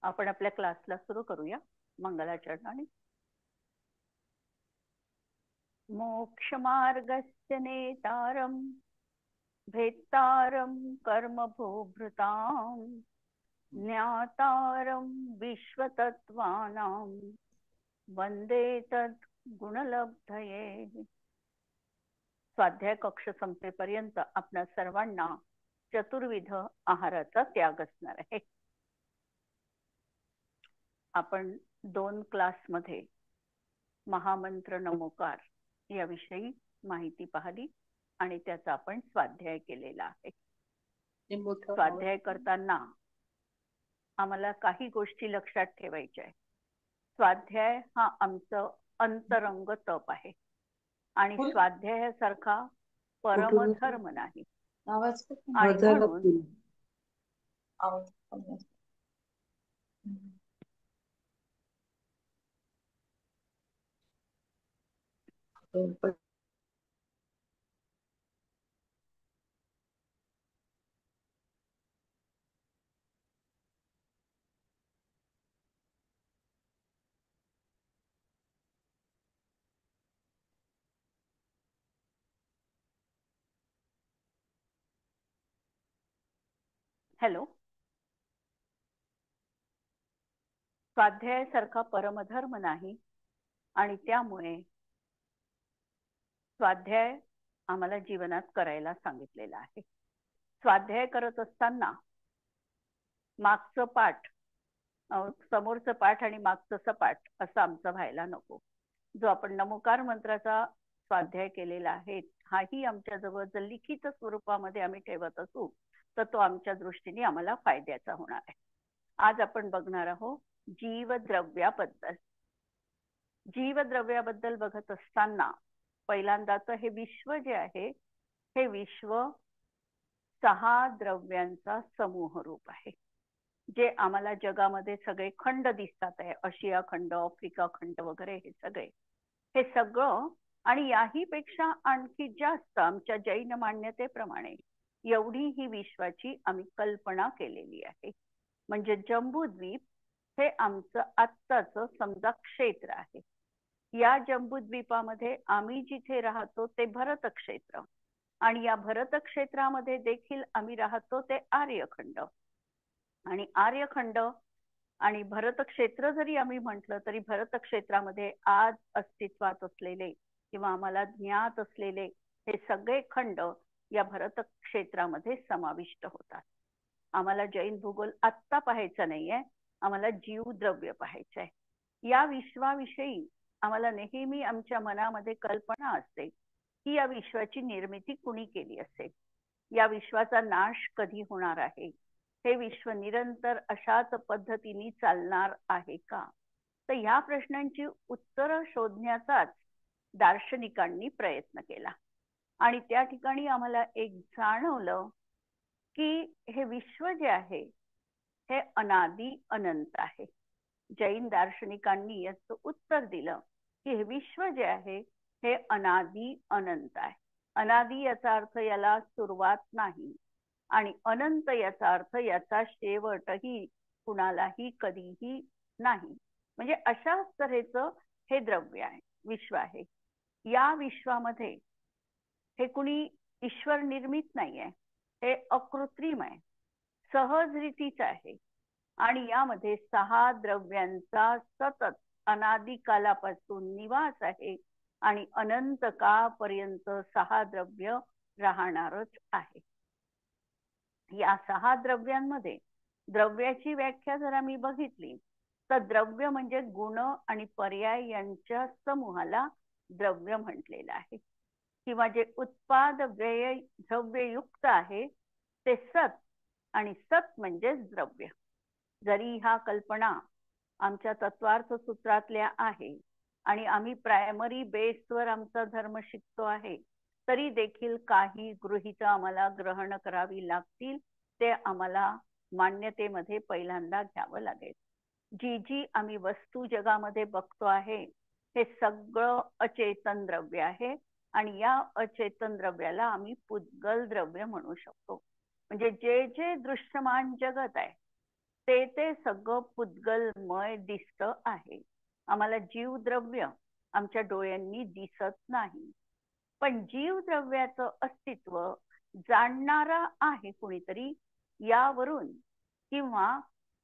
आपण आपल्या क्लासला सुरू करूया मंगलाचरणाने. मोक्षमार्गस्य नेतारं भेत्तारं कर्मभोभृतां ज्ञातारं विश्वतत्त्वानां वंदे तद्गुणलब्धये. स्वाध्याय कक्ष संपेपर्यंत आपल्या सर्वांना चतुर्विध आहाराचा त्याग असणार आहे. आपण 2 क्लासमध्ये महामंत्र नमोकार याविषयी माहिती पाहिली आणि त्याचा आपण स्वाध्याय केलेला आहे. स्वाध्याय करताना आम्हाला काही गोष्टी लक्षात ठेवायच्या आहे. स्वाध्याय हा आमचं अंतरंग तप आहे आणि स्वाध्यायासारखा परमधर्म नाही. आणि म्हणून हॅलो, स्वाध्यायासारखा परमधर्म नाही आणि त्यामुळे स्वाध्याय आम्हाला जीवनात करायला सांगितलेला आहे. स्वाध्याय करत असताना मागचं पाठ, समोरचं पाठ आणि मागचं सपाठ असं आमचं व्हायला नको. जो आपण नमोकार मंत्राचा स्वाध्याय केलेला आहे हाही आमच्या जवळ जर लिखित स्वरूपामध्ये आम्ही ठेवत असू तर तो आमच्या दृष्टीने आम्हाला फायद्याचा होणार आहे. आज आपण बघणार आहोत जीवद्रव्याबद्दल. जीवद्रव्याबद्दल बघत असताना पहिल्यांदा तर हे विश्व जे आहे हे विश्व 6 द्रव्यांचा समूह रूप आहे. जे आम्हाला जगामध्ये सगळे खंड दिसतात आहे, आशिया खंड, आफ्रिका खंड वगैरे, हे सगळं आणि याही पेक्षा आणखी जास्त आमच्या जैन मान्यतेप्रमाणे एवढी ही विश्वाची आम्ही कल्पना केलेली आहे. म्हणजे जम्बूद्वीप हे आमचं आत्ताचं समजा क्षेत्र आहे. या जम्बूद्वीपामध्ये आम्ही जिथे राहतो ते भरत क्षेत्र आणि या भरत क्षेत्रामध्ये देखील आम्ही राहतो ते आर्यखंड. आणि आर्यखंड आणि भरत क्षेत्र जरी आम्ही म्हटलं तरी भरत क्षेत्रामध्ये आज अस्तित्वात असलेले किंवा आम्हाला ज्ञात असलेले हे सगळे खंड या भरत क्षेत्रामध्ये समाविष्ट होतात. आम्हाला जैन भूगोल आत्ता पाहायचा नाहीये, आम्हाला जीवद्रव्य पाहायचंय. या विश्वाविषयी आम्हाला नेहमी आमच्या मनामध्ये कल्पना असते की या विश्वाची निर्मिती कुणी केली असेल, या विश्वाचा नाश कधी होणार आहे, हे विश्व निरंतर अशाच पद्धतीने चालणार आहे का. तर ह्या प्रश्नांची उत्तरं शोधण्याचाच दार्शनिकांनी प्रयत्न केला आणि त्या ठिकाणी आम्हाला एक जाणवलं की हे विश्व जे आहे हे अनादि अनंत आहे. जैन दार्शनिकांनी याचं उत्तर दिलं की हे विश्व जे आहे हे अनादि अनंत आहे. अनादि याचा अर्थ याला सुरुवात नाही आणि अनंत याचा अर्थ याचा शेवटही कुणालाही कधीही नाही. म्हणजे अशाच तऱ्हेचं हे द्रव्य आहे, विश्व आहे. या विश्वामध्ये हे कुणी ईश्वर निर्मित नाहीये, हे अकृत्रिम आहे, सहजरीतीच आहे आणि यामध्ये 6 द्रव्यांचा सतत अनादि कालापासून निवास आहे आणि अनंत काळपर्यंत 6 द्रव्य राहणारच आहे. या 6 द्रव्यांमध्ये द्रव्याची व्याख्या जर आम्ही बघितली तर द्रव्य म्हणजे गुण आणि पर्याय यांच्या समूहाला द्रव्य म्हटलेलं आहे. किंवा जे उत्पाद व्यय द्रव्ययुक्त आहे ते सत आणि सत म्हणजे द्रव्य. जरी ह्या कल्पना आमच्या तत्वार्थ सूत्रातल्या आहे आणि आम्ही प्रायमरी बेसवर आमचा धर्म शिकतो आहे तरी देखील काही गृहीत आम्हाला ग्रहण करावी लागतील. ते आम्हाला मान्यतेमध्ये पहिल्यांदा घ्यावं लागेल. जी जी आम्ही वस्तू जगामध्ये बघतो आहे हे सगळं अचेतन द्रव्य आहे आणि या अचेतन द्रव्याला आम्ही पुद्गल द्रव्य म्हणू शकतो. म्हणजे जे जे दृश्यमान जगत आहे ते सगळं पुद्गलमय दिसत आहे. आम्हाला जीवद्रव्य आमच्या डोळ्यांनी दिसत नाही, पण जीवद्रव्याचं अस्तित्व जाणणारा आहे कुणीतरी, यावरून किंवा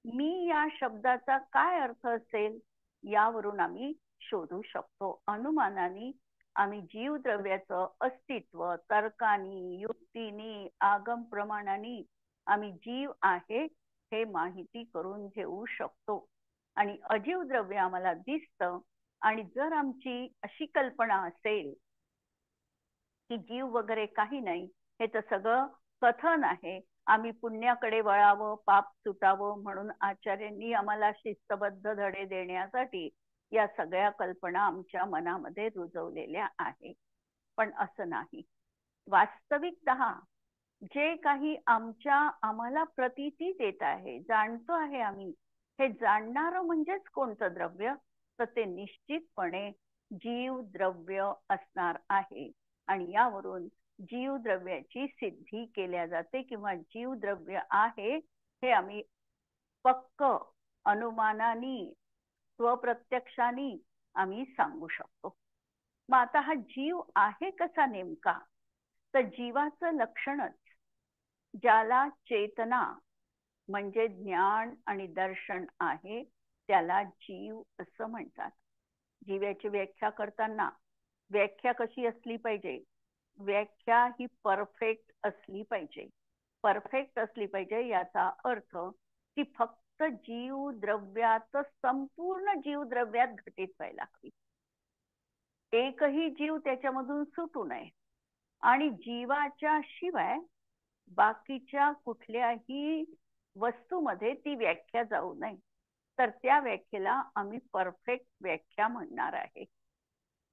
मी या शब्दाचा काय अर्थ असेल यावरून आम्ही शोधू शकतो. अनुमानाने आम्ही जीवद्रव्याचं अस्तित्व तर्कानी, युक्तीनी, आगम प्रमाणाने आम्ही जीव आहे हे माहिती करून घेऊ शकतो. आणि अजीव द्रव्य आम्हाला दिसतं. आणि जर आमची अशी कल्पना असेल की जीव वगैरे काही नाही, हे तर सगळं कथन आहे, आम्ही पुण्याकडे वळावं, पाप सुटावं म्हणून आचार्यांनी आम्हाला शिस्तबद्ध धडे देण्यासाठी या सगळ्या कल्पना आमच्या मनामध्ये रुजवलेल्या आहे. पण असं नाही. वास्तविकतः जे काही आम्हाला प्रतीती देत आहे, जाणतो आहे आम्ही, हे जाणणारं म्हणजेच कोणतं द्रव्य, तर ते निश्चितपणे जीव द्रव्य असणार आहे. आणि यावरून जीवद्रव्याची सिद्धी केल्या जाते किंवा जीवद्रव्य आहे हे आम्ही पक्क अनुमानानी, स्वप्रत्यक्षाने आम्ही सांगू शकतो. मग आता हा जीव आहे कसा नेमका, तर जीवाचं लक्षणच, ज्याला चेतना म्हणजे ज्ञान आणि दर्शन आहे त्याला जीव असं म्हणतात. जीवाची व्याख्या करताना व्याख्या कशी असली पाहिजे, व्याख्या ही परफेक्ट असली पाहिजे. परफेक्ट असली पाहिजे याचा अर्थ ती फक्त जीव द्रव्यात, संपूर्ण जीव द्रव्यात घटित व्हायला हवी. एकही जीव त्याच्यामधून सुटू नये आणि जीवाच्या शिवाय बाकीच्या कुठल्याही वस्तूमध्ये ती व्याख्या जाऊ नये. तर त्या व्याख्येला आम्ही परफेक्ट व्याख्या म्हणणार आहे.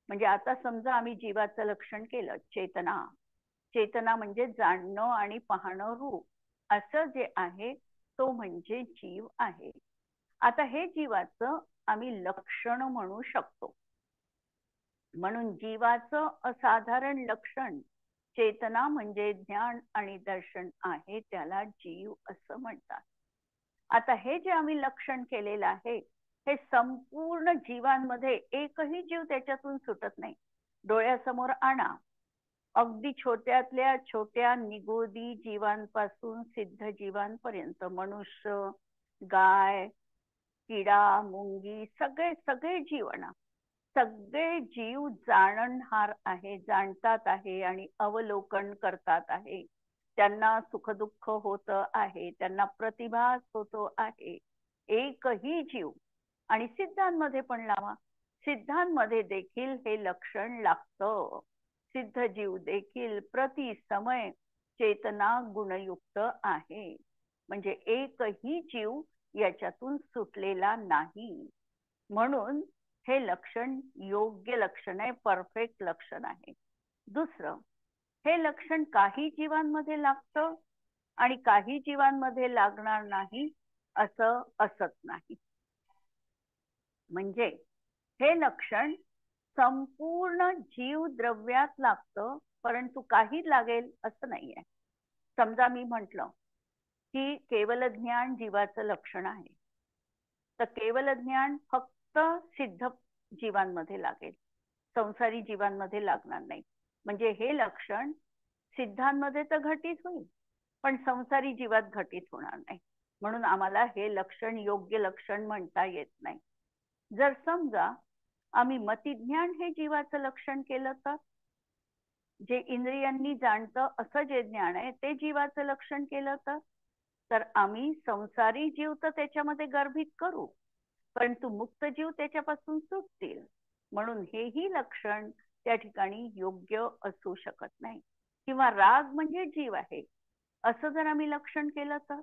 म्हणजे आता समजा आम्ही जीवाचं लक्षण केलं, चेतना. चेतना म्हणजे जाणणं आणि पाहणं रूप, असं जे आहे तो म्हणजे जीव आहे. आता हे जीवाचं आम्ही लक्षण म्हणू शकतो. म्हणून जीवाचं असाधारण लक्षण चेतना म्हणजे ज्ञान आणि दर्शन आहे, त्याला जीव असं म्हणतात. आता हे जे आम्ही लक्षण केलेलं आहे हे संपूर्ण जीवांमध्ये एकही जीव त्याच्यातून सुटत नाही. डोळ्यासमोर आणा, अगदी छोट्यातल्या छोट्या निगोदी जीवांपासून सिद्ध जीवांपर्यंत, मनुष्य, गाय, किडा, मुंगी, सगळे जीव आणा. सगळे जीव जाणणहार आहे, जाणतात आहे आणि अवलोकन करतात आहे. त्यांना सुखदुःख होत आहे, त्यांना प्रतिभास होतो आहे. एकही जीव, आणि सिद्धांमध्ये पण लावा, सिद्धांमध्ये देखील हे लक्षण लागतं. सिद्ध जीव देखील प्रति समय चेतना गुणयुक्त आहे. म्हणजे एकही जीव याच्यातून सुटलेला नाही. म्हणून हे लक्षण योग्य लक्षण आहे, परफेक्ट लक्षण आहे. दुसरं, हे लक्षण काही जीवांमध्ये लागतं आणि काही जीवांमध्ये लागणार नाही असं असत नाही. म्हणजे हे लक्षण संपूर्ण जीव द्रव्यात लागतं, परंतु काही लागेल असं नाहीये. समजा मी म्हटलं की केवल ज्ञान जीवाचं लक्षण आहे, तर केवल ज्ञान फक्त सिद्ध जीवांमध्ये लागेल, संसारी जीवांमध्ये लागणार नाही. म्हणजे हे लक्षण सिद्धांमध्ये तर घटित होईल पण संसारी जीवात घटित होणार नाही. म्हणून आम्हाला हे लक्षण योग्य लक्षण म्हणता येत नाही. जर समजा आम्ही मतिज्ञान हे जीवाचं लक्षण केलं, तर जे इंद्रियांनी जाणतं असं जे ज्ञान आहे ते जीवाचं लक्षण केलं, तर आम्ही संसारी जीव तर त्याच्यामध्ये गर्भित करू, परंतु मुक्त जीव त्याच्यापासून सुटतील. म्हणून हेही लक्षण त्या ठिकाणी योग्य असू शकत नाही. किंवा राग म्हणजे जीव आहे असं जर आम्ही लक्षण केलं, तर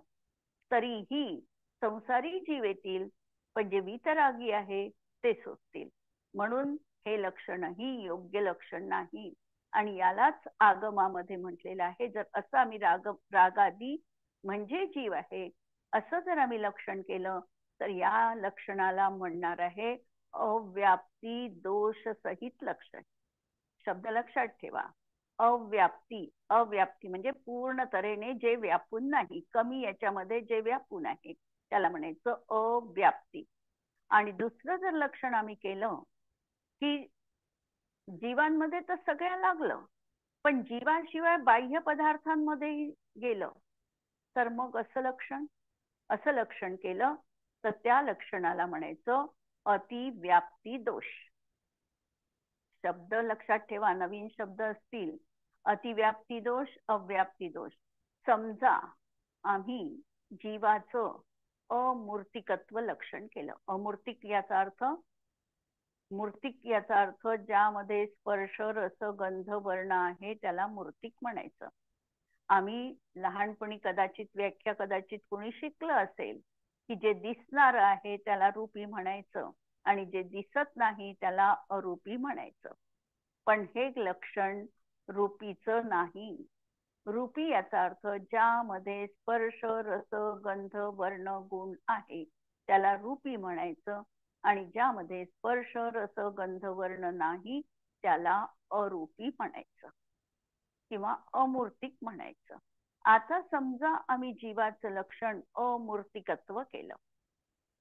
तरीही संसारी जीव येतील पण जे वितरागी आहे ते सुटतील. म्हणून हे लक्षणही योग्य लक्षण नाही. आणि यालाच आगमामध्ये म्हटलेलं आहे, जर असं आम्ही रागादी म्हणजे जीव आहे असं जर आम्ही लक्षण केलं, तर या लक्षणाला म्हणणार आहे अव्याप्ती दोष सहित लक्षण. शब्द लक्षात ठेवा, अव्याप्ती. अव्याप्ती म्हणजे पूर्ण तऱ्हेने जे व्यापून नाही, कमी याच्यामध्ये जे व्यापून आहे त्याला म्हणायचं अव्याप्ती. आणि दुसरं जर लक्षण आम्ही केलं की जीवांमध्ये तर सगळ्या लागलं, पण जीवाशिवाय बाह्य पदार्थांमध्ये गेलं, तर मग असं लक्षण केलं तर त्या लक्षणाला म्हणायचं अतिव्याप्ती दोष. शब्द लक्षात ठेवा, नवीन शब्द असतील. अतिव्याप्ती दोष, अव्याप्ती दोष. समजा आम्ही जीवाचं अमूर्तिकत्व लक्षण केलं. अमूर्तिक याचा अर्थ, मूर्तिक याचा अर्थ ज्यामध्ये स्पर्श रस गंध वर्ण आहे त्याला मूर्तिक म्हणायचं. आम्ही लहानपणी कदाचित कोणी शिकलं असेल की जे दिसणार आहे त्याला रूपी म्हणायचं आणि जे दिसत नाही त्याला अरूपी म्हणायचं. पण हे लक्षण रूपीचं नाही. रूपी याचा अर्थ ज्यामध्ये स्पर्श रस गंध वर्ण गुण आहे त्याला रूपी म्हणायचं आणि ज्यामध्ये स्पर्श रस गंध वर्ण नाही त्याला अरूपी म्हणायचं किंवा अमूर्तिक म्हणायचं. आता समजा आम्ही जीवाचं लक्षण अमूर्तिकत्व केलं.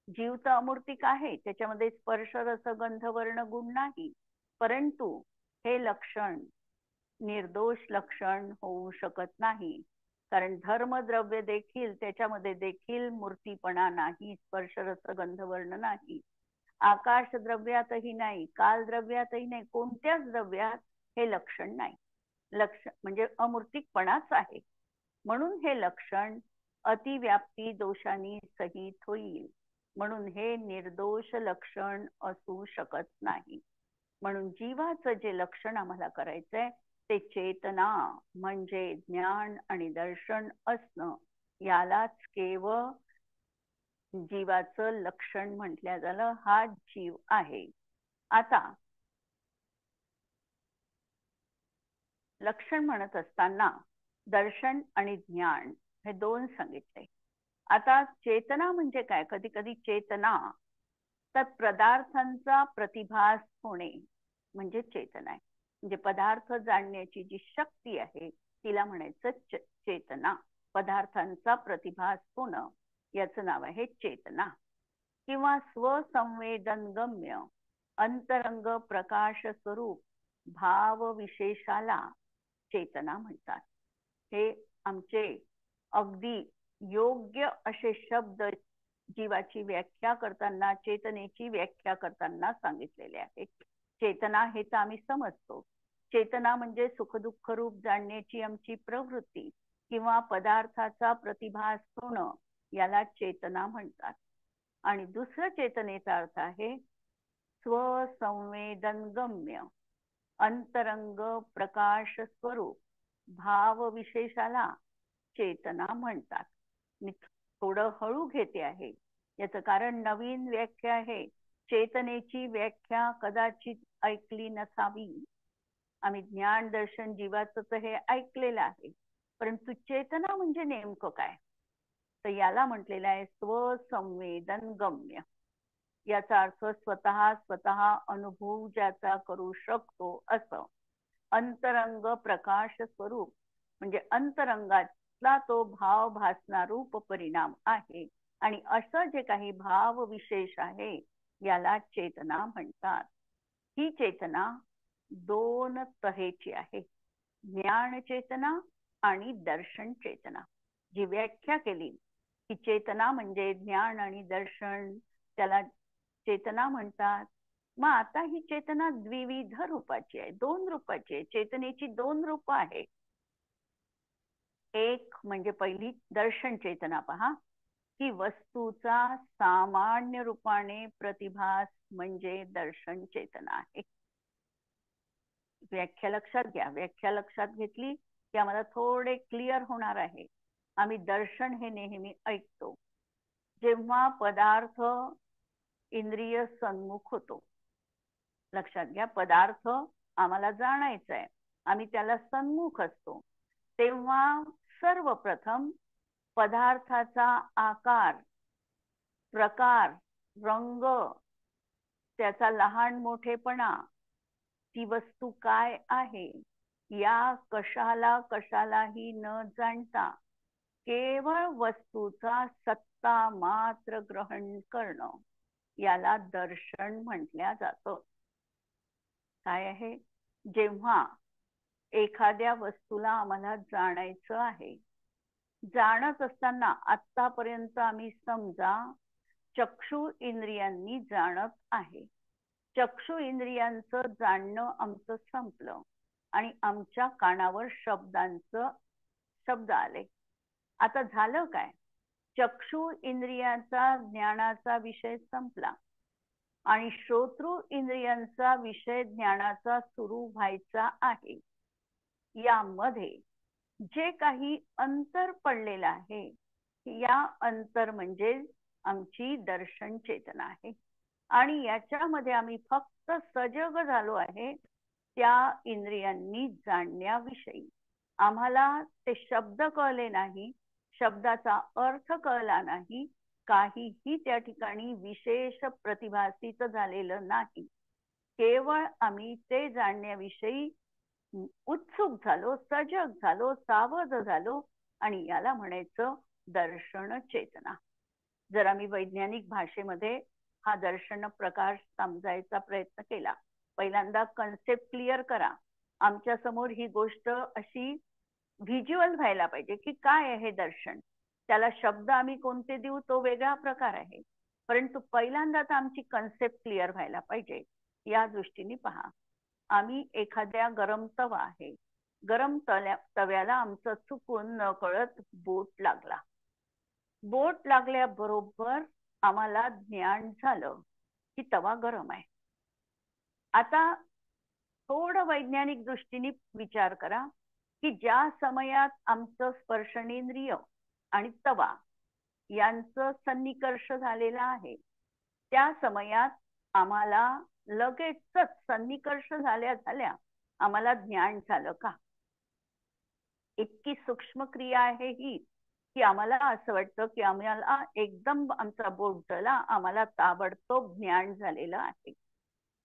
जीव तर अमूर्तिक आहे, त्याच्यामध्ये स्पर्श रस गंध वर्ण गुण नाही, परंतु हे लक्षण निर्दोष लक्षण होऊ शकत नाही. कारण धर्मद्रव्य देखील त्याच्यामध्ये देखील मूर्तीपणा नाही, स्पर्श रस गंध वर्ण नाही. आकाश द्रव्यातही नाही, काल द्रव्यातही नाही, कोणत्याच द्रव्यात हे लक्षण नाही. लक्षण म्हणजे अमूर्तिकपणाच आहे. म्हणून हे लक्षण अतिव्याप्ती दोषांनी सहित होईल. म्हणून हे निर्दोष लक्षण असू शकत नाही. म्हणून जीवाचं जे लक्षण आम्हाला करायचंय ते चेतना म्हणजे ज्ञान आणि दर्शन असणं, यालाच केवळ जीवाचं लक्षण म्हटलं झालं. हा जीव आहे. आता लक्षण म्हणत असताना दर्शन आणि ज्ञान हे दोन सांगितले. आता चेतना म्हणजे काय? कधी कधी चेतना तर पदार्थांचा प्रतिभास होणे म्हणजे चेतना आहे. म्हणजे पदार्थ जाणण्याची जी शक्ती आहे तिला म्हणायचं चेतना. पदार्थांचा प्रतिभास होणं याचं नाव आहे चेतना. किंवा स्वसंवेदनगम्य अंतरंग प्रकाश स्वरूप भाव विशेषाला चेतना म्हणतात. हे आमचे अगदी योग्य असे शब्द जीवाची व्याख्या करताना, चेतनेची व्याख्या करताना सांगितलेले आहेत. चेतना हे तर आम्ही समजतो. चेतना म्हणजे सुखदुःख रूप जाणण्याची आमची प्रवृत्ती किंवा पदार्थाचा प्रतिभास होणं याला चेतना म्हणतात. आणि दुसरं चेतनेचा अर्थ आहे स्वसंवेदनगम्य अंतरंग प्रकाश स्वरूप भाव विशेषाला चेतना म्हणतात. मी थोडं हळू घेते आहे, याचं कारण नवीन व्याख्या आहे. चेतनेची व्याख्या कदाचित ऐकली नसावी. आम्ही ज्ञान दर्शन जीवाचं तर हे ऐकलेलं आहे, परंतु चेतना म्हणजे नेमकं काय? तर याला म्हटलेलं आहे स्वसंवेदन गम्य. याचा अर्थ स्वतः अनुभव ज्याचा करू शकतो असं. अंतरंग प्रकाश स्वरूप म्हणजे अंतरंगातला तो भाव भासना रूप परिणाम आहे. आणि असं जे काही भाव विशेष आहे याला चेतना म्हणतात. ही चेतना दोन तऱ्हेची आहे, ज्ञान चेतना आणि दर्शन चेतना. जी व्याख्या केली की चेतना म्हणजे ज्ञान आणि दर्शन, त्याला चेतना म्हणतात. मग आता ही चेतना द्विविध रूपाची आहे, दोन रूपाची आहे. चेतनेची दोन रूप आहे. एक म्हणजे पहिली दर्शन चेतना पहा, की वस्तूचा सामान्य रूपाने प्रतिभास म्हणजे दर्शन चेतना आहे. व्याख्या लक्षात घ्या. व्याख्या लक्षात घेतली की आम्हाला थोडे क्लिअर होणार आहे. आम्ही दर्शन हे नेहमी ऐकतो जेव्हा पदार्थ इंद्रिय सन्मुख होतो. लक्षात घ्या, पदार्थ आम्हाला जाणायचा आहे, आम्ही त्याला सन्मुख असतो, तेव्हा सर्वप्रथम पदार्थाचा आकार, प्रकार, रंग, त्याचा लहान मोठेपणा, ती वस्तू काय आहे या कशालाही न जाणता केवळ वस्तूचा सत्ता मात्र ग्रहण करणं याला दर्शन म्हटल्या जातं. काय आहे? जेव्हा एखाद्या वस्तूला आम्हाला जाणायचं आहे, जाणत असताना आतापर्यंत आम्ही समजा चक्षु इंद्रियांनी जाणत आहे. चक्षु इंद्रियांचं जाणणं आमचं संपलं आणि आमच्या कानावर शब्द आले. आता झालं काय? चक्षु इंद्रियाचा ज्ञानाचा विषय संपला आणि श्रोतृ इंद्रियांचा विषय ज्ञानाचा सुरू व्हायचा आहे. यामध्ये जे काही अंतर पडलेलं आहे, या अंतर म्हणजे आमची दर्शन चेतना आहे आणि याच्यामध्ये आम्ही फक्त सजग झालो आहे त्या इंद्रियांनी जाणण्याविषयी. आम्हाला ते शब्द कळले नाही, शब्दाचा अर्थ कळला नाही, काहीही त्या ठिकाणी विशेष प्रतिभासित झालेलं नाही. केवळ आम्ही ते जाणण्याविषयी उत्सुक झालो, सजग झालो, सावध झालो आणि याला म्हणायचं दर्शन चेतना. जर आम्ही वैज्ञानिक भाषेमध्ये हा दर्शन प्रकार समजायचा प्रयत्न केला, पहिल्यांदा कन्सेप्ट क्लिअर करा. आमच्या समोर ही गोष्ट अशी व्हिज्युअल व्हायला पाहिजे की काय आहे दर्शन. त्याला शब्द आम्ही कोणते देऊ तो वेगळा प्रकार आहे, परंतु पहिल्यांदा तर आमची कन्सेप्ट क्लिअर व्हायला पाहिजे. या दृष्टीने पहा, आम्ही एखाद्या गरम तवा आहे, गरम तव्याला आमचं चुकून नकळत बोट लागला. बोट लागल्याबरोबर आम्हाला ज्ञान झालं की तवा गरम आहे. आता थोडं वैज्ञानिक दृष्टीने विचार करा की ज्या समयात आमचं स्पर्शनेंद्रिय आणि तवा यांचं सन्निकर्ष झालेलं आहे, त्या समयात आम्हाला लगेचच सन्निकर्ष झाल्या आम्हाला ज्ञान झालं का? इतकी सूक्ष्म क्रिया आहे ही की आम्हाला असं वाटतं की आम्हाला एकदम आमचा बोट जळला, आम्हाला ताबडतोब ज्ञान झालेलं आहे.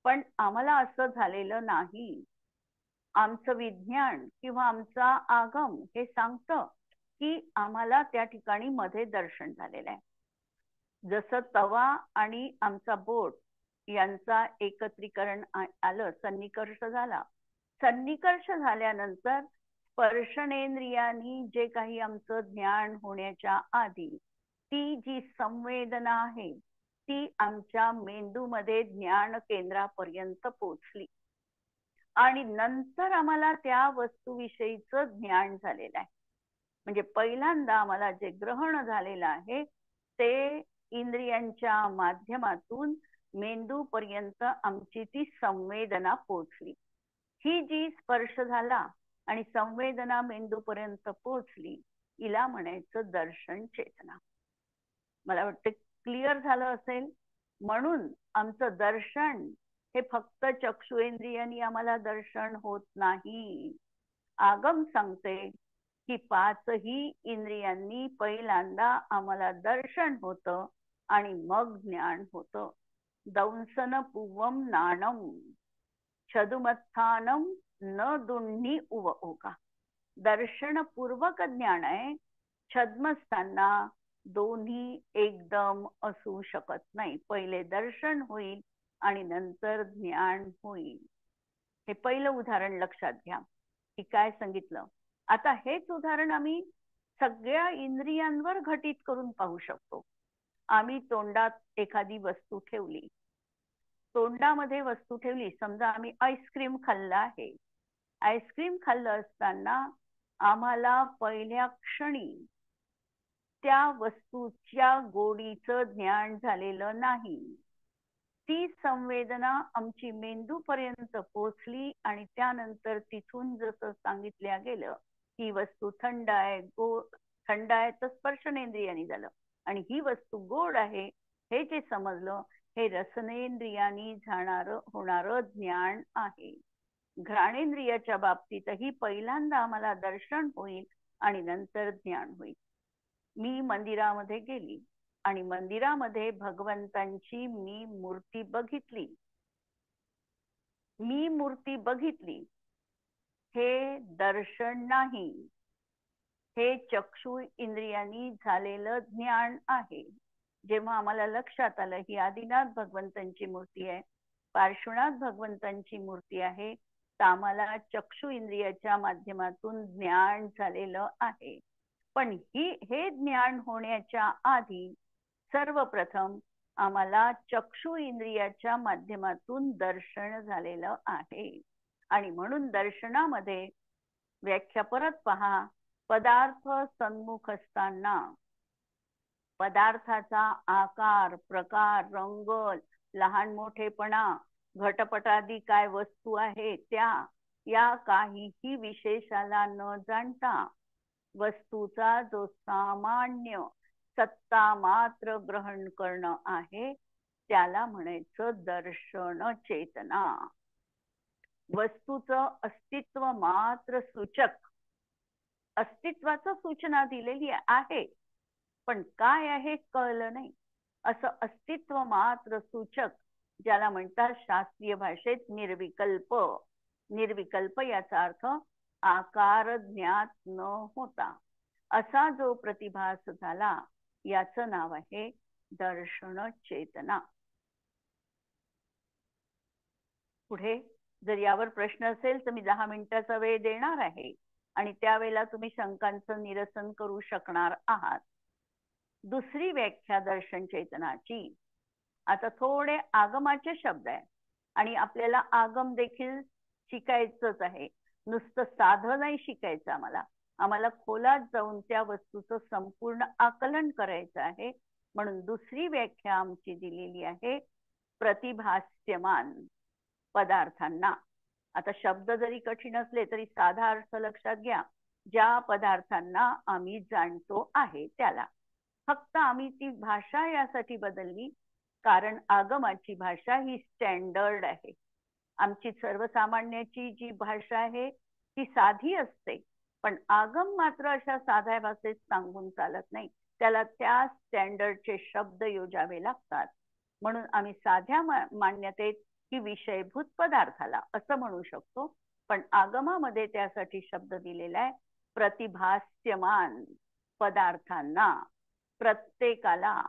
पण आम्हाला असं झालेलं नाही. आमचं विज्ञान किंवा आमचा आगम हे सांगतं की आम्हाला त्या ठिकाणी मध्ये दर्शन झालेलं आहे. जसं तवा आणि आमचा बोट यांचा एकत्रीकरण आलं, सन्निकर्ष झाला. सन्निकर्ष झाल्यानंतर स्पर्शनेंद्रियांनी जे काही आमचं ज्ञान होण्याच्या आधी ती जी संवेदना आहे ती आमच्या मेंदूमध्ये ज्ञान केंद्रापर्यंत पोहोचली आणि नंतर आम्हाला त्या वस्तूविषयीचं ज्ञान झालेलं आहे. म्हणजे पहिल्यांदा आम्हाला जे ग्रहण झालेलं आहे ते इंद्रियांच्या माध्यमातून मेंदूपर्यंत आमची ती संवेदना पोहोचली. ही जी स्पर्श झाला आणि संवेदना मेंदूपर्यंत पोहोचली, हिला म्हणायचं दर्शन चेतना. मला वाटतं क्लिअर झालं असेल. म्हणून आमचं दर्शन हे फक्त चक्षुरेंद्रियांनी आम्हाला दर्शन होत नाही. आगम सांगते की पाचही इंद्रियांनी पहिल्यांदा आम्हाला दर्शन होतं आणि मग ज्ञान होतं. दंसन पूवम नाणम छदुमत्थानम न दुन्ही उव ओका. दर्शनपूर्वक ज्ञान आहे. छद्मस्थांना दोन्ही एकदम असू शकत नाही. पहिले दर्शन होईल आणि नंतर ज्ञान होईल. हे पहिलं उदाहरण लक्षात घ्या की काय सांगितलं. आता हेच उदाहरण आम्ही सगळ्या इंद्रियांवर घटित करून पाहू शकतो. आम्ही तोंडात एखादी वस्तू ठेवली, तोंडामध्ये वस्तू ठेवली, समजा आम्ही आईस्क्रीम खाल्लं आहे. आईस्क्रीम खाल्लं असताना आम्हाला पहिल्या क्षणी त्या वस्तूच्या गोडीचं ज्ञान झालेलं नाही. ती संवेदना आमची मेंदूपर्यंत पोहोचली आणि त्यानंतर तिथून जसं सांगितल्या गेलं ही वस्तू थंड आहे, थंड आहे तर स्पर्शनेंद्रियांनी झालं आणि ही वस्तू गोड आहे हे जे समजलं हे रसनेंद्रियांनी होणारं ज्ञान आहे. घ्राणेंद्रियाच्या बाबतीतही पहिल्यांदा आम्हाला दर्शन होईल आणि नंतर ज्ञान होईल. मी मंदिरामध्ये गेली आणि मंदिरामध्ये भगवंतांची मी मूर्ती बघितली. हे दर्शन नाही, हे चक्षु इंद्रियांनी झालेलं ज्ञान आहे. जेव्हा आम्हाला लक्षात आलं ही आदिनाथ भगवंतांची मूर्ती आहे, पार्श्वनाथ भगवंतांची मूर्ती आहे, तर आम्हाला चक्षु इंद्रियाच्या माध्यमातून ज्ञान झालेलं आहे. पण हे ज्ञान होण्याच्या आधी सर्वप्रथम आम्हाला चक्षु इंद्रियाच्या माध्यमातून दर्शन झालेलं आहे. आणि म्हणून दर्शनामध्ये व्याख्या परत पहा, पदार्थ सन्मुख असताना पदार्थाचा आकार, प्रकार, रंग, लहान मोठेपणा, घटपटादी काय वस्तू आहे त्या, या काहीही विशेषाला न जाणता वस्तूचा जो सामान्य सत्ता मात्र ग्रहण करणं आहे, त्याला म्हणायचं दर्शन चेतना. वस्तूचं अस्तित्व मात्र सूचक, अस्तित्वाचं सूचना दिलेली आहे, पण काय आहे कळलं नाही, असं अस्तित्व मात्र सूचक, ज्याला म्हणतात शास्त्रीय भाषेत निर्विकल्प. निर्विकल्प याचा अर्थ आकार ज्ञात न होता असा जो प्रतिभास झाला, याचं नाव आहे दर्शन चेतना. पुढे जर यावर प्रश्न असेल तर मी 10 मिनिटाचा वेळ देणार आहे आणि त्यावेळेला तुम्ही शंकांचं निरसन करू शकणार आहात. दुसरी व्याख्या दर्शन चेतनाची. आता थोडे आगमाचे शब्द आहे आणि आपल्याला आगम देखील शिकायचंच आहे, नुसतं साधं नाही शिकायचं. आम्हाला खोलात जाऊन त्या वस्तूचं संपूर्ण आकलन करायचं आहे. म्हणून दुसरी व्याख्या आमची दिलेली आहे प्रतिभास्यमान पदार्थांना. आता शब्द जरी कठीण असले तरी साधा अर्थ लक्षात घ्या. ज्या पदार्थांना आम्ही जाणतो आहे त्याला. फक्त आम्ही ती भाषा यासाठी बदलली कारण आगमाची भाषा ही स्टँडर्ड आहे. आमची सर्वसामान्याची जी भाषा आहे ती साधी असते, पण आगम मात्र अशा साध्या भाषेत सांगून चालत नाही, त्याला त्या स्टँडर्डचे शब्द योजावे लागतात. म्हणून आम्ही साध्या मान्यतेत ही विषयभूत पदार्थाला असं म्हणू शकतो, पण आगमामध्ये त्यासाठी शब्द दिलेला आहे प्रतिभास्यमान पदार्थांना. प्रत्येकाला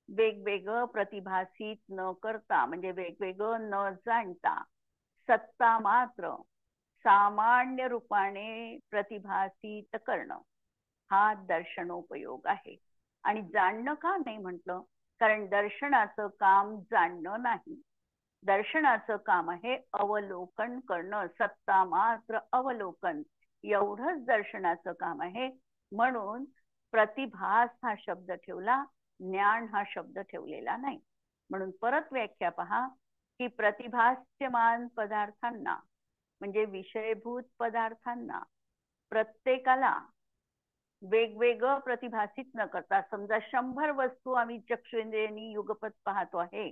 वेगवेगळं प्रतिभासित न करता, म्हणजे वेगवेगळं न जाणता, सत्ता मात्र सामान्य रूपाने प्रतिभासित करणं हा दर्शनोपयोग आहे. आणि जाणणं का नाही म्हटलं, कारण दर्शनाचं काम जाणणं नाही, दर्शनाचं काम आहे अवलोकन करणं, सत्ता मात्र अवलोकन, एवढंच दर्शनाचं काम आहे. म्हणून प्रतिभास हा शब्द ठेवला, ज्ञान हा शब्द ठेवलेला नाही. म्हणून परत व्याख्या पहा की प्रतिभास्यमान पदार्थांना म्हणजे विषयभूत पदार्थांना प्रत्येकाला वेगवेगळं प्रतिभासित न करता, समजा 100 वस्तू आम्ही चक्षुंद्रियांनी युगपत पाहतो आहे,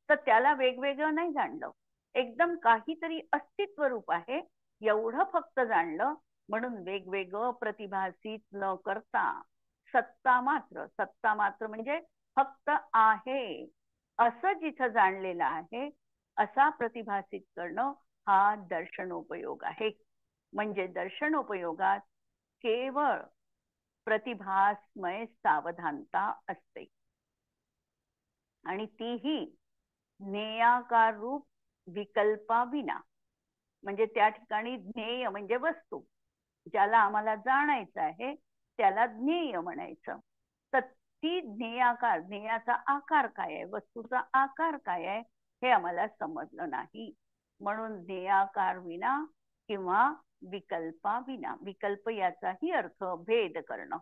तर त्याला वेगवेगळं नाही जाणलं, एकदम काहीतरी अस्तित्व रूप आहे एवढं फक्त जाणलं. म्हणून वेगवेगळं प्रतिभासित न करता सत्ता मात्र, सत्ता मात्र म्हणजे फक्त आहे असं जिथं जाणलेलं आहे असा प्रतिभासित करणं हा दर्शनोपयोग आहे. म्हणजे दर्शनोपयोगात केवळ प्रतिभासमय सावधानता असते आणि तीही ज्ञेयाकार रूप विकल्पाविना. म्हणजे त्या ठिकाणी ज्ञेय म्हणजे वस्तू, ज्याला आम्हाला जाणायचं आहे त्याला ज्ञेय म्हणायचं. तर ती ज्ञेयाकार, ज्ञेयाचा आकार काय आहे, वस्तूचा आकार काय आहे हे आम्हाला समजलं नाही. म्हणून ज्ञेयाकार विना किंवा विकल्पाविना, विकल्प याचाही अर्थ भेद करणं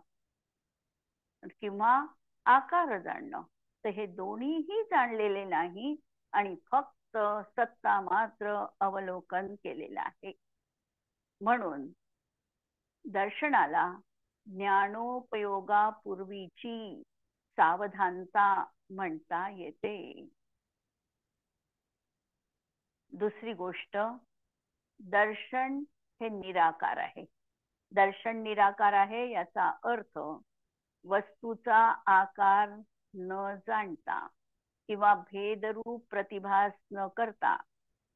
किंवा आकार जाणणं, तर हे दोन्हीही जाणलेले नाही आणि फक्त सत्ता मात्र अवलोकन केलेलं आहे. म्हणून दर्शनाला ज्ञानोपयोगापूर्वीची सावधानता म्हणता येते. दुसरी गोष्ट, दर्शन हे निराकार आहे. दर्शन निराकार आहे याचा अर्थ वस्तूचा आकार न जाणता किंवा भेदरूप प्रतिभास न करता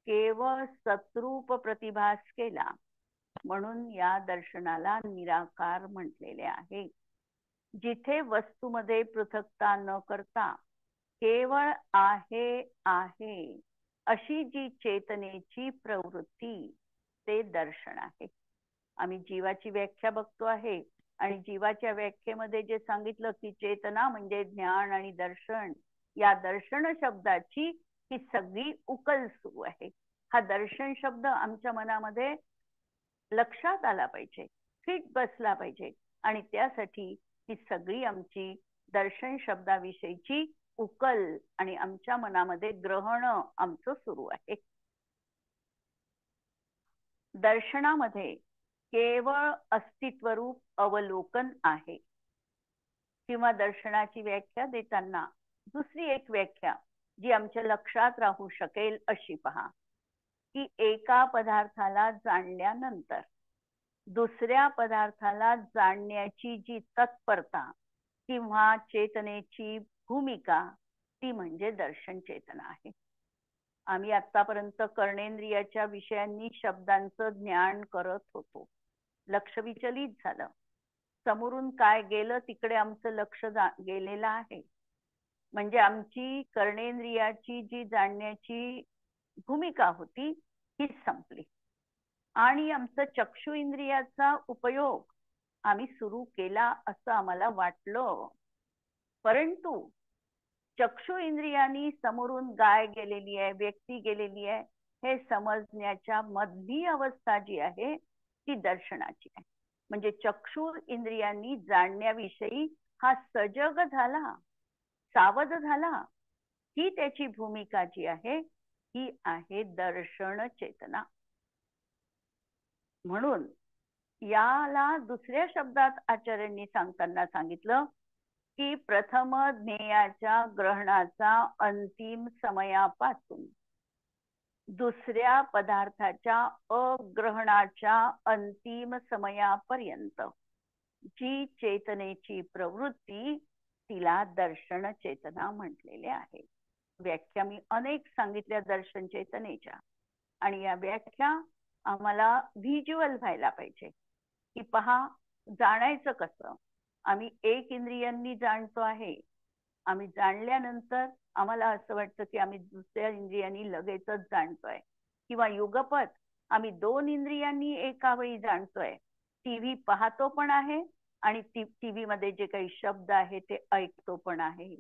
केवळ सत्रूप प्रतिभास केला म्हणून या दर्शनाला निराकार म्हटलेले आहे. जिथे वस्तूमध्ये पृथक्ता न करता केवळ आहे आहे अशी जी चेतनेची प्रवृत्ती, ते दर्शन आहे. आम्ही जीवाची व्याख्या बघतो आहे आणि जीवाच्या व्याख्येमध्ये जे सांगितलं की चेतना म्हणजे ज्ञान आणि दर्शन, या दर्शन शब्दाची ही सगळी उकल सुरू आहे. हा दर्शन शब्द आमच्या मनामध्ये लक्षात आला पाहिजे, फिट बसला पाहिजे, आणि त्यासाठी ही सगळी आमची दर्शन शब्दाविषयीची उकल आणि आमच्या मनामध्ये ग्रहण आमचं सुरू आहे. दर्शनामध्ये केवळ अस्तित्वरूप अवलोकन आहे. किंवा दर्शनाची व्याख्या देताना दुसरी एक व्याख्या जी आमच्या लक्षात राहू शकेल अशी पहा, की एका पदार्थाला जाणल्यानंतर दुसऱ्या पदार्थाला जाणण्याची जी तत्परता किंवा चेतनेची भूमिका, ती म्हणजे दर्शन चेतना आहे. आम्ही आतापर्यंत कर्णेंद्रियाच्या विषयांनी शब्दांचं ज्ञान करत होतो. लक्ष विचलित झालं, समोरून काय गेलं तिकडे आमचं लक्ष गेलेलं आहे. म्हणजे आमची कर्णेंद्रियाची जी जाणण्याची भूमिका होती ही संपली आणि आमचं चक्षु इंद्रियाचा उपयोग आम्ही सुरू केला असं आम्हाला वाटलं. परंतु चक्षु इंद्रियांनी समोरून गाय गेलेली आहे, व्यक्ती गेलेली आहे, हे समजण्याच्या मधली अवस्था जी आहे ती दर्शनाची आहे. म्हणजे चक्षु इंद्रियांनी जाणण्याविषयी हा सजग झाला, सावध झाला, ही त्याची भूमिका जी आहे ही आहे दर्शन चेतना. म्हणून याला दुसऱ्या शब्दात आचार्यांनी सांगताना सांगितलं की प्रथम ज्ञेयाच्या ग्रहणाचा अंतिम समयापासून दुसऱ्या पदार्थाच्या अग्रहणाच्या अंतिम समयापर्यंत जी चेतनेची प्रवृत्ती, तिला दर्शन चेतना म्हटलेले आहे. व्याख्या मी अनेक सांगितल्या दर्शन चेतनेच्या, आणि या व्याख्या आम्हाला व्हिज्युअल व्हायला पाहिजे की पहा जाणायचं कसं. आम्ही एक इंद्रियांनी जाणतो आहे, आम्ही जाणल्यानंतर आम्हाला असं वाटतं की आम्ही दुसऱ्या इंद्रियांनी लगेचच जाणतोय, किंवा युगपत आम्ही दोन इंद्रियांनी एका वेळी जाणतोय. टीव्ही पाहतो पण आहे आणि टीव्ही मध्ये जे काही शब्द आहे ते ऐकतो पण आहे.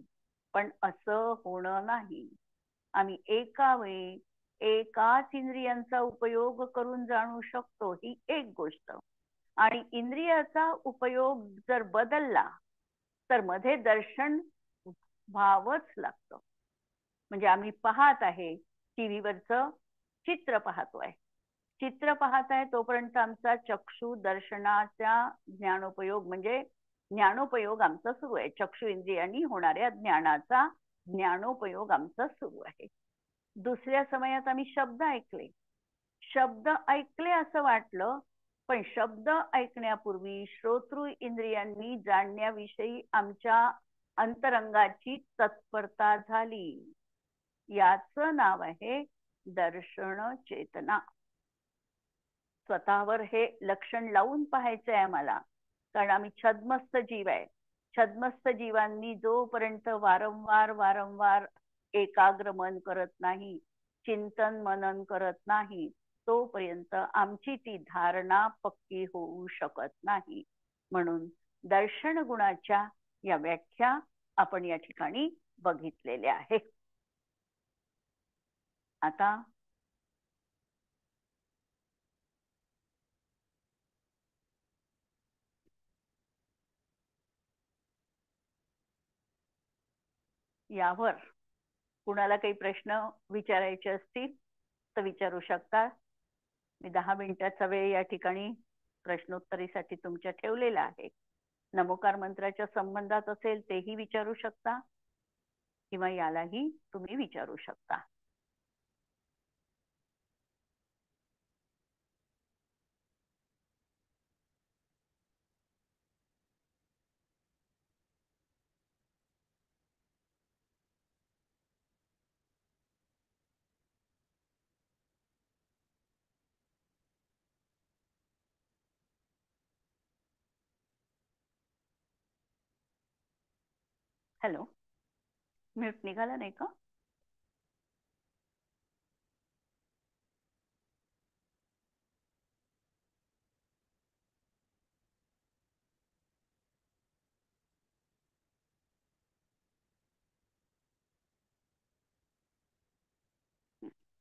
पण असं होणं नाही. आम्ही एका वेळी एकाच इंद्रियांचा उपयोग करून जाणू शकतो, ही एक गोष्ट. आणि इंद्रियाचा उपयोग जर बदलला तर मध्ये दर्शन व्हावंच लागतं. म्हणजे आम्ही पाहत आहे, टीव्हीवरचं चित्र पाहतोय, चित्र पाहत आहे तोपर्यंत आमचा चक्षु दर्शनाचा ज्ञानोपयोग म्हणजे ज्ञानोपयोग आमचा सुरू आहे. चक्षु इंद्रियांनी होणाऱ्या ज्ञानाचा ज्ञानोपयोग आमचा सुरू आहे. दुसऱ्या समयात आम्ही शब्द ऐकले, शब्द ऐकले असं वाटलं, पण शब्द ऐकण्यापूर्वी श्रोतृ इंद्रियांनी जाणण्याविषयी आमच्या अंतरंगाची तत्परता झाली. याचं नाव आहे दर्शन चेतना. स्वतःवर हे लक्षण लावून पाहायचं आहे आम्हाला, कारण आम्ही छद्मस्त जीव आहे. छद्मस्त जीवांनी जोपर्यंत वारंवार वारंवार एकाग्र मन करत नाही, चिंतन मनन करत नाही, तोपर्यंत आमची ती धारणा पक्की होऊ शकत नाही. म्हणून दर्शन गुणाच्या या व्याख्या आपण या ठिकाणी बघितलेल्या आहे. आता यावर कुणाला काही प्रश्न विचारायचे असतील तर विचारू शकता. मी 10 मिनिटाचा वेळ या ठिकाणी प्रश्नोत्तरीसाठी तुमच्या ठेवलेला आहे. नमोकार मंत्राच्या संबंधात असेल तेही विचारू शकता, किंवा यालाही तुम्ही विचारू शकता. हॅलो, म्यूट निघाला नाही का?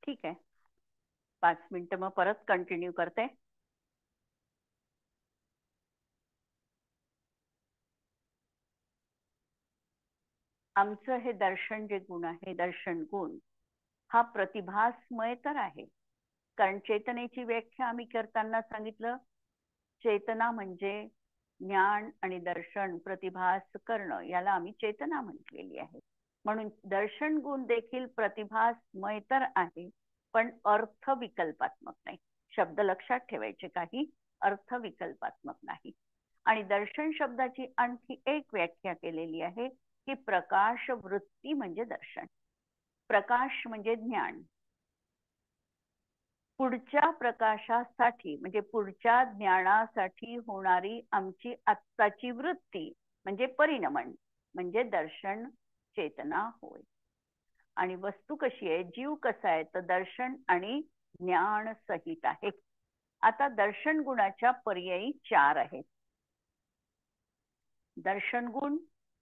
ठीक आहे, 5 मिनिटं मग परत कंटिन्यू करते. आमचं हे दर्शन जे गुण आहे, दर्शन गुण हा प्रतिभासमय तर आहे. कारण चेतनेची व्याख्या आम्ही करताना सांगितलं, चेतना म्हणजे ज्ञान आणि दर्शन प्रतिभास करणं, याला आम्ही चेतना म्हटलेली आहे. म्हणून दर्शन गुण देखील प्रतिभासमय तर आहे, पण अर्थ विकल्पात्मक नाही. शब्द लक्षात ठेवायचे, काही अर्थ विकल्पात्मक नाही. आणि दर्शन शब्दाची आणखी एक व्याख्या केलेली आहे की प्रकाश वृत्ती म्हणजे दर्शन. प्रकाश म्हणजे ज्ञान. पुढच्या प्रकाशासाठी म्हणजे पुढच्या ज्ञानासाठी होणारी आमची आत्ताची वृत्ती म्हणजे परिणमन म्हणजे दर्शन चेतना होय. आणि वस्तू कशी आहे, जीव कसा आहे, तर दर्शन आणि ज्ञान सहित आहे. आता दर्शन गुणाच्या पर्यायी 4 आहेत. दर्शन गुण,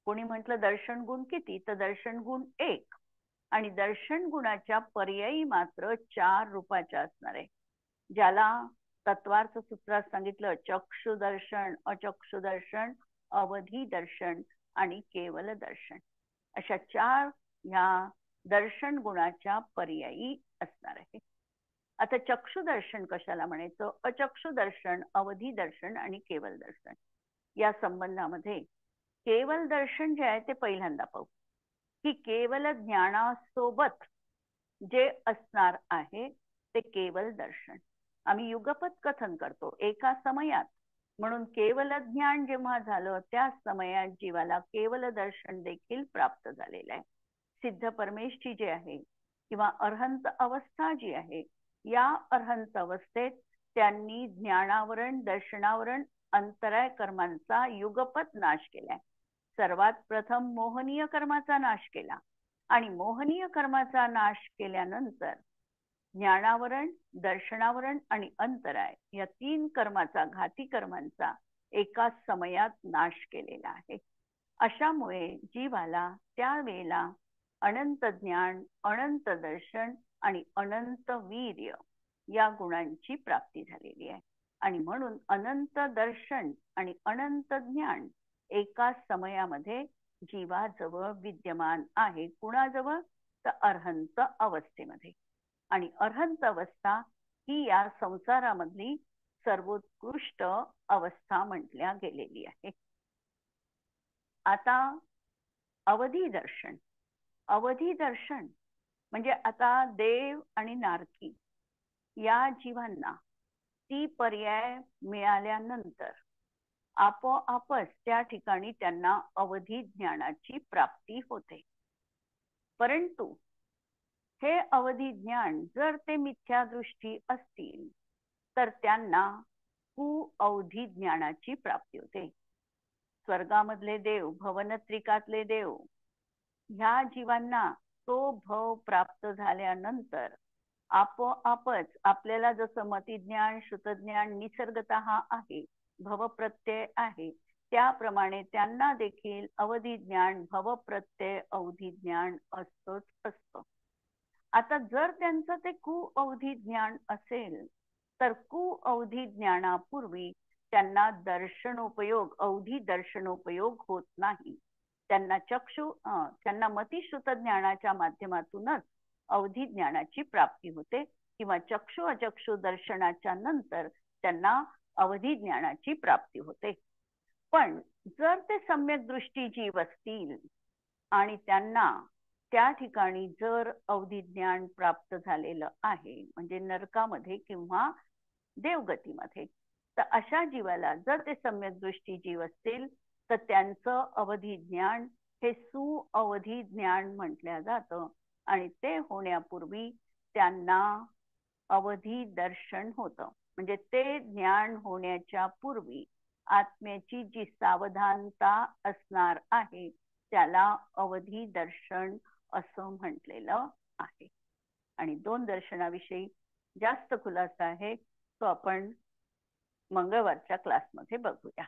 कोणी म्हटलं दर्शन गुण किती, तर दर्शन गुण 1. आणि दर्शन गुणाच्या पर्यायी मात्र 4 रूपाच्या असणार आहे, ज्याला तत्वार्थ सूत्रात सांगितलं चक्षुदर्शन, अचक्षुदर्शन, अवधी दर्शन आणि केवल दर्शन. अशा 4 ह्या दर्शन गुणाच्या पर्यायी असणार आहे. आता चक्षुदर्शन कशाला म्हणायचं, अचक्षुदर्शन, अवधी दर्शन आणि केवल दर्शन या संबंधामध्ये केवल दर्शन जे आहे ते पहिल्यांदा पाहू की केवल ज्ञानासोबत जे असणार आहे ते केवल दर्शन. आम्ही युगपत कथन करतो एका समयात, म्हणून केवल ज्ञान जेव्हा झालं त्या समयात जीवाला केवल दर्शन देखील प्राप्त झालेलं आहे. सिद्ध परमेष्ठी जे आहे किंवा अरहंत अवस्था जी आहे, या अरहंत अवस्थेत त्यांनी ज्ञानावरण, दर्शनावरण, अंतराय कर्मांचा युगपत नाश केलाय. सर्वात प्रथम मोहनीय कर्माचा नाश केला आणि मोहनीय कर्माचा नाश केल्यानंतर ज्ञानावरण, दर्शनावरण आणि अंतराय या 3 कर्माचा, घाती कर्मांचा एकाच समयात नाश केलेला आहे. अशामुळे जीवाला त्यावेळेला अनंत ज्ञान, अनंत दर्शन आणि अनंत वीर्य या गुणांची प्राप्ती झालेली आहे. आणि म्हणून अनंत दर्शन आणि अनंत ज्ञान एकाच समयामध्ये जीवाजवळ विद्यमान आहे. कुणाजवळ, तर अरहंत अवस्थेमध्ये. आणि अरहंत अवस्था ही या संसारामधली सर्वोत्कृष्ट अवस्था म्हटल्या गेलेली आहे. आता अवधी दर्शन. अवधी दर्शन म्हणजे आता देव आणि नारकी या जीवांना ती पर्याय मिळाल्यानंतर आपोआपच त्या ठिकाणी त्यांना अवधी ज्ञानाची प्राप्ती होते. परंतु हे अवधी ज्ञान जर ते मिथ्या दृष्टी असतील तर त्यांना कुअवधी ज्ञानाची प्राप्ती होते. स्वर्गामधले देव, भवनत्रिकातले देव ह्या जीवांना तो भव प्राप्त झाल्यानंतर आपोआपच आपल्याला जसं मतिज्ञान, श्रुतज्ञान निसर्गतः आहे, भवप्रत्यय आहे, त्याप्रमाणे त्यांना देखील अवधी ज्ञान, भवप्रत्यय, अवधी ज्ञान असतोच असतं. आता जर त्यांचं ते कुअवधी ज्ञान असेल तर कुअवधी ज्ञानापूर्वी त्यांना दर्शनोपयोग, अवधी दर्शनोपयोग होत नाही. त्यांना त्यांना मतिश्रुत ज्ञानाच्या माध्यमातूनच अवधी ज्ञानाची प्राप्ती होते किंवा चक्षु अचक्षु दर्शनाच्या नंतर त्यांना अवधी ज्ञानाची प्राप्ती होते. पण जर ते सम्यक दृष्टी जीव असतील आणि त्यांना त्या ठिकाणी जर अवधी ज्ञान प्राप्त झालेलं आहे म्हणजे नरकामध्ये किंवा देवगतीमध्ये, तर अशा जीवाला जर ते सम्यक दृष्टी जीव असतील तर त्यांचं अवधी ज्ञान हे सुअवधी ज्ञान म्हटलं जातं. आणि ते होण्यापूर्वी त्यांना अवधी दर्शन होतं. म्हणजे ते ज्ञान होण्याच्या पूर्वी आत्म्याची जी सावधानता असणार आहे त्याला अवधी दर्शन असं म्हटलेलं आहे. आणि 2 दर्शनाविषयी जास्त खुलासा आहे तो आपण मंगळवारच्या क्लासमध्ये बघूया.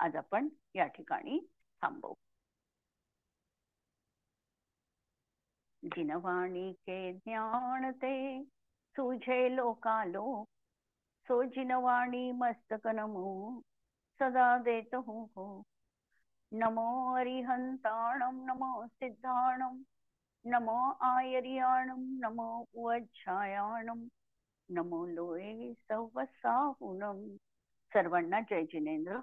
आज आपण या ठिकाणी थांबवू. जिनवाणी के ज्ञान ते सुझे लोकालोक, सो जिनवाणी मस्तक नमो सदा देत हो. नमो अरिहंताणं नमो सिद्धाणं नमो आयर्याणं नमो वज्रायाणं नमो लोये सवसाहुणं. सर्वांना जय जिनेंद्र.